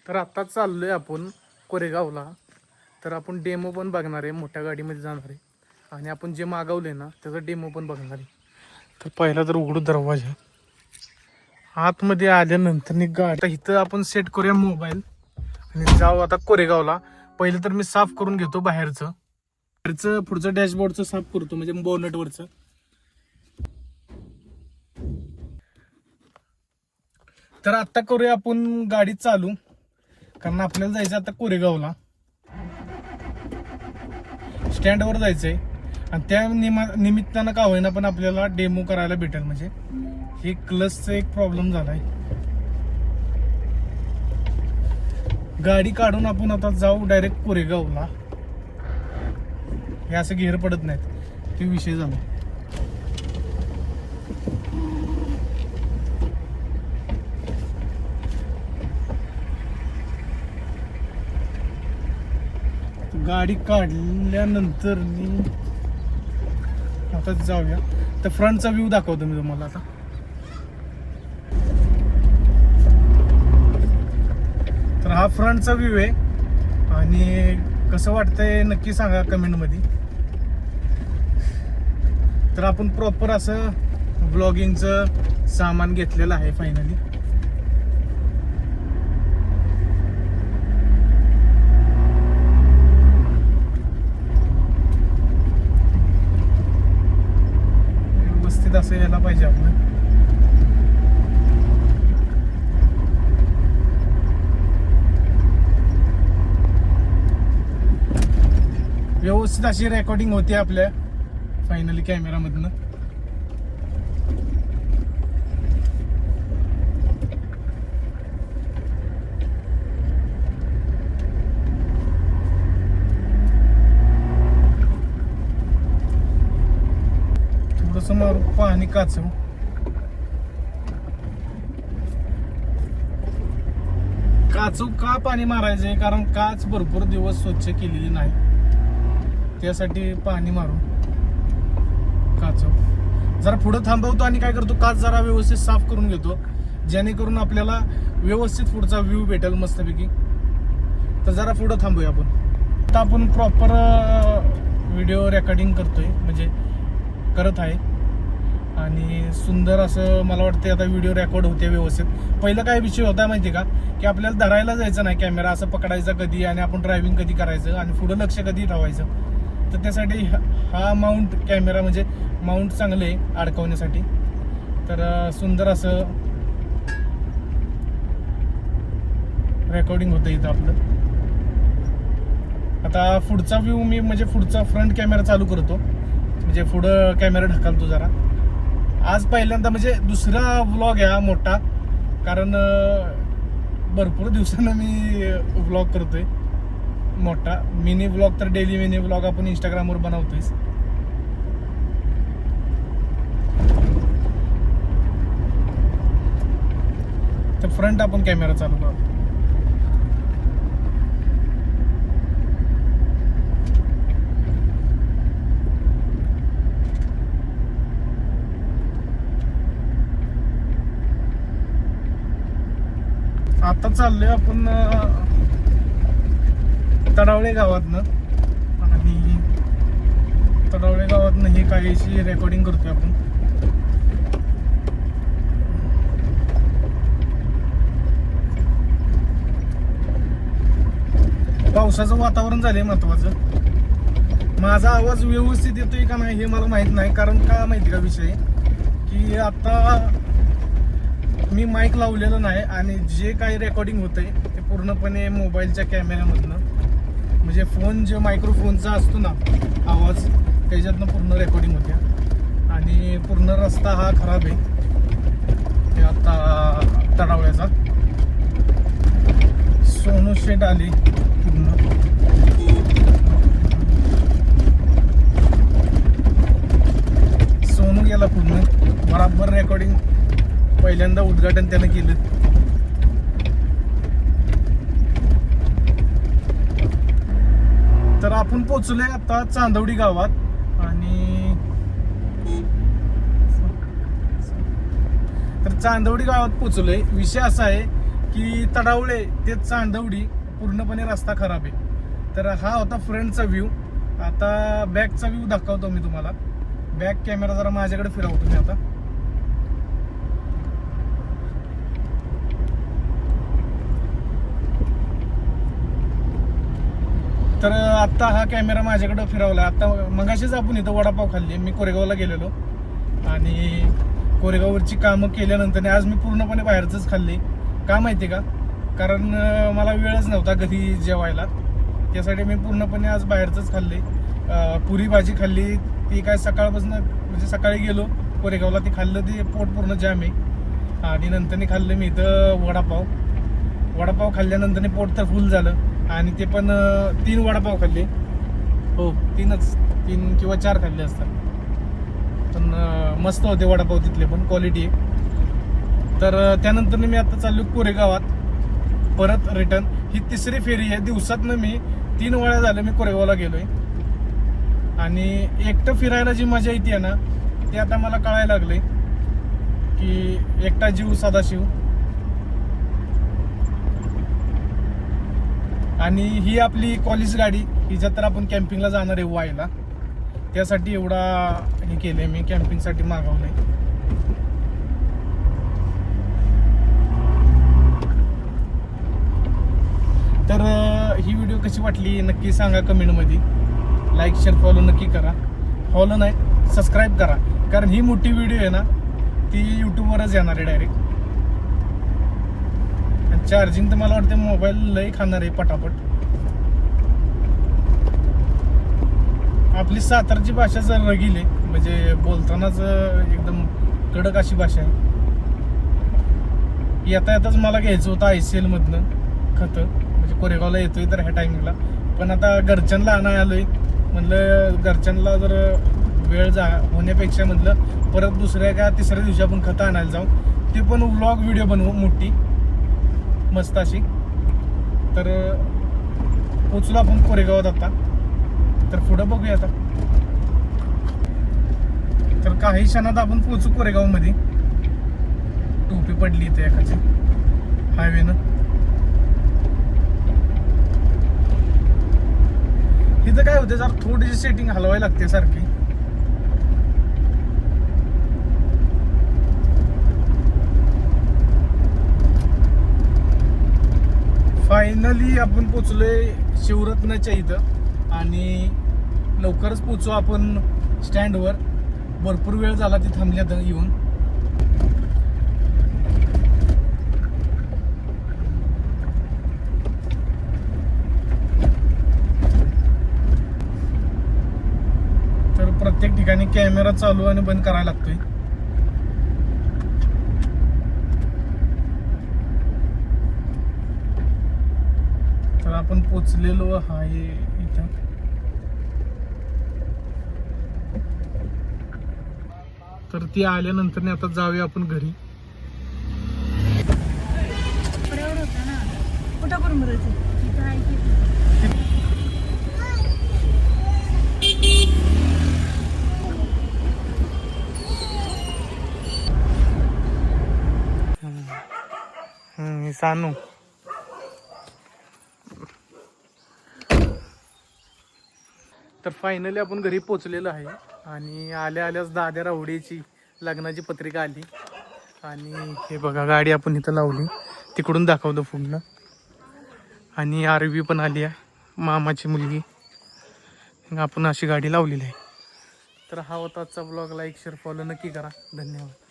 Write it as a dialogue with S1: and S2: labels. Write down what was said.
S1: तर आता चाललोय आपण कोरेगावला. तर आपण डेमो पण बघणार आहे, मोठ्या गाडीमध्ये जाणार आहे आणि आपण जे मागवले ना त्याचा डेमो पण बघणार आहे. तर पहिला तर उघडू दरवाजा. आतमध्ये आल्यानंतर गाडी इथं आपण सेट करूया मोबाईल आणि जाऊ आता कोरेगावला. पहिलं तर मी साफ करून घेतो बाहेरचं पुढचं डॅशबोर्डचं साफ करतो, म्हणजे बोनटवरचं. तर आता करूया आपण गाडी चालू, कारण आपल्याला जायचं आता कोरेगावला. स्टँडवर जायचंय आणि त्या निमित्तानं का होईना पण आपल्याला डेमो करायला भेटेल. म्हणजे हे क्लचचा एक प्रॉब्लेम झालाय. गाडी काढून आपण आता जाऊ डायरेक्ट कोरेगावला. हे असं घेर पडत नाहीत, ते विषय झाला. गाडी काढल्यानंतर आता जाऊया. तर फ्रंटचा व्ह्यू दाखवतो मी तुम्हाला आता. तर हा फ्रंटचा व्ह्यू आहे आणि कसं वाटतंय नक्की सांगा कमेंट मध्ये. तर आपण प्रॉपर असं ब्लॉगिंगचं सामान घेतलेलं आहे फायनली. व्यवस्थित असं यायला पाहिजे आपलं. व्यवस्थित अशी रेकॉर्डिंग होते आपल्या फायनली कॅमेरामधनं. थोडंसं मारू पाणी काचव. काचव का पाणी मारायचंय, कारण काच भरपूर दिवस स्वच्छ केलेली नाही, त्यासाठी पाणी मारू काचव. जरा पुढं थांबवतो आणि काय करतो, काच जरा व्यवस्थित साफ करून घेतो, जेणेकरून आपल्याला व्यवस्थित पुढचा व्ह्यू भेटेल मस्तपैकी. तर जरा पुढं थांबूया आपण. आता आपण प्रॉपर व्हिडिओ रेकॉर्डिंग करतोय, म्हणजे करत आहे आणि सुंदर असं मला वाटतं आता व्हिडिओ रेकॉर्ड होते व्यवस्थित. पहिलं काय विषय होता माहिती का, की आपल्याला धरायला जायचं नाही, कॅमेरा असं पकडायचा कधी आणि आपण ड्रायव्हिंग कधी करायचं आणि पुढं लक्ष कधी ठेवायचं. तर त्यासाठी हा माउंट कॅमेरा म्हणजे माउंट चांगले आहे अडकवण्यासाठी. तर सुंदर असं रेकॉर्डिंग होतं इथं आपलं. आता पुढचा व्ह्यू मी म्हणजे पुढचा फ्रंट कॅमेरा चालू करतो, म्हणजे पुढं कॅमेरा ढकलतो जरा. आज पहिल्यांदा म्हणजे दुसरा व्लॉग आहे हा मोठा, कारण भरपूर दिवसानं मी व्लॉग करतोय मोठा. मिनी व्लॉग तर डेली मिनी व्लॉग आपण इंस्टाग्रामवर बनवतोय. तर फ्रंट आपण कॅमेरा चालू करतो. आता चाललोय आपण तडावळे गावातनं, आणि तडावळे गावातनं ही काहीशी रेकॉर्डिंग करतोय आपण. पावसाचं वातावरण झालंय महत्वाचं. माझा आवाज व्यवस्थित येतोय का नाही हे मला माहित नाही, कारण का माहिती का विषय, की आता मी माईक लावलेलं नाही आणि जे काही रेकॉर्डिंग होतंय ते पूर्णपणे मोबाईलच्या कॅमेऱ्यामधनं, म्हणजे फोन जे मायक्रोफोनचा असतो ना आवाज, त्याच्यातनं पूर्ण रेकॉर्डिंग होत्या. आणि पूर्ण रस्ता हा खराब आहे ते आता तडावळ्याचा. सोनू शेट आली पूर्ण. सोनू गेला पूर्ण, बराबर रेकॉर्डिंग पहिल्यांदा उद्घाटन त्यानं केलं. तर आपण पोहोचलोय आता चांदवडी गावात. आणि तर चांदवडी गावात पोहोचलोय. विषय असा आहे की तडावळे ते चांदवडी पूर्णपणे रस्ता खराब आहे. तर हा होता फ्रंटचा व्ह्यू. आता बॅकचा व्ह्यू दाखवतो मी तुम्हाला. बॅक कॅमेरा जरा माझ्याकडे फिरवतो मी आता. तर आत्ता हा कॅमेरा माझ्याकडे फिरवला. आता मगाशीच आपण इथं वडापाव खाल्ली. मी कोरेगावला गेलेलो आणि कोरेगाववरची कामं केल्यानंतर आज मी पूर्णपणे बाहेरचंच खाल्ले. का माहिती का? कारण मला वेळच नव्हता घरी जेवायला. त्यासाठी मी पूर्णपणे आज बाहेरचंच खाल्ले. पुरी भाजी खाल्ली. ती काय सकाळपासून म्हणजे सकाळी गेलो कोरेगावला, ती खाल्लं, ती पोट पूर्ण जाम आहे. आणि नंतरने खाल्लं मी इथं वडापाव खाल्ल्यानंतर पोट तर फुल झालं. आणि ते पण 3 वडापाव खाल्ले. हो 3 किंवा 4 खाल्ले असतात. पण मस्त होते वडापाव तिथले पण, क्वालिटी आहे. तर त्यानंतर मी आता चाललो कोरेगावात परत रिटर्न. ही 3री फेरी आहे. दिवसातनं मी 3 वेळा झालं मी कोरेगावला गेलोय. आणि एकटं फिरायला जी मजा येते ना, ते आता मला कळायला लागले की एकटा जीव सदाशिव. आणि ही आपली कॉलेज गाडी, हिच्यात तर आपण कॅम्पिंगला जाणार आहे वायला. त्यासाठी एवढा हे केलंय मी, कॅम्पिंगसाठी मागवलंय. तर ही व्हिडिओ कशी वाटली नक्की सांगा कमेंटमध्ये. लाईक शेअर फॉलो नक्की करा. फॉलो नाही सबस्क्राईब करा, कारण ही मोठी व्हिडिओ आहे ना, ती यूट्यूबवरच येणार आहे डायरेक्ट. चार्जिंग तर मला वाटतं मोबाईल लई खाणार आहे पटापट. आपली सातारची भाषा जर रगील आहे, म्हणजे बोलतानाच एकदम कडक अशी भाषा आहे. येताच मला घ्यायचं होतं ICL मधनं खतं, म्हणजे कोरेगावला येतोय तर ह्या टायमिंगला. पण आता घरच्यांना आणाय आलोय. म्हणलं घरच्यांना जर वेळ होण्यापेक्षा म्हणलं परत दुसऱ्या का 3ऱ्या दिवशी आपण खतं आणायला जाऊ. ते पण व्लॉग व्हिडिओ बनवू मोठी मस्त अशी. तर पोचलो आपण कोरेगावात आता. तर पुढं बघूया आता. तर काही क्षणात आपण पोचू कोरेगावमध्ये. टोपी पडली इथे एकाची हायवेनं. इथं काय होते, जरा थोडीशी सेटिंग हलवायला लागते सारखी. फायनली आपण पोचलोय शिवरत्नाच्या इथं. आणि लवकरच पोचू आपण स्टँडवर. भरपूर वेळ झाला ती थांबल्यात येऊन. तर प्रत्येक ठिकाणी कॅमेरा चालू आणि बंद करायला लागतोय. तर आपण पोचलेलो आहे इथं. तर ती आल्यानंतर आता जाऊया आपण घरी. सानू तर फायनली आपण घरी पोचलेलो आहे. आणि आल्याच दाद्या रावडीची लग्नाची पत्रिका आली. आणि हे बघा गाडी आपण इथं लावली, तिकडून दाखवतो पूर्ण. आणि आरवी पण आली आहे, मामाची मुलगी. आपण अशी गाडी लावलेली आहे. तर हा होता आजचा ब्लॉग. लाईक शेअर फॉलो नक्की करा. धन्यवाद.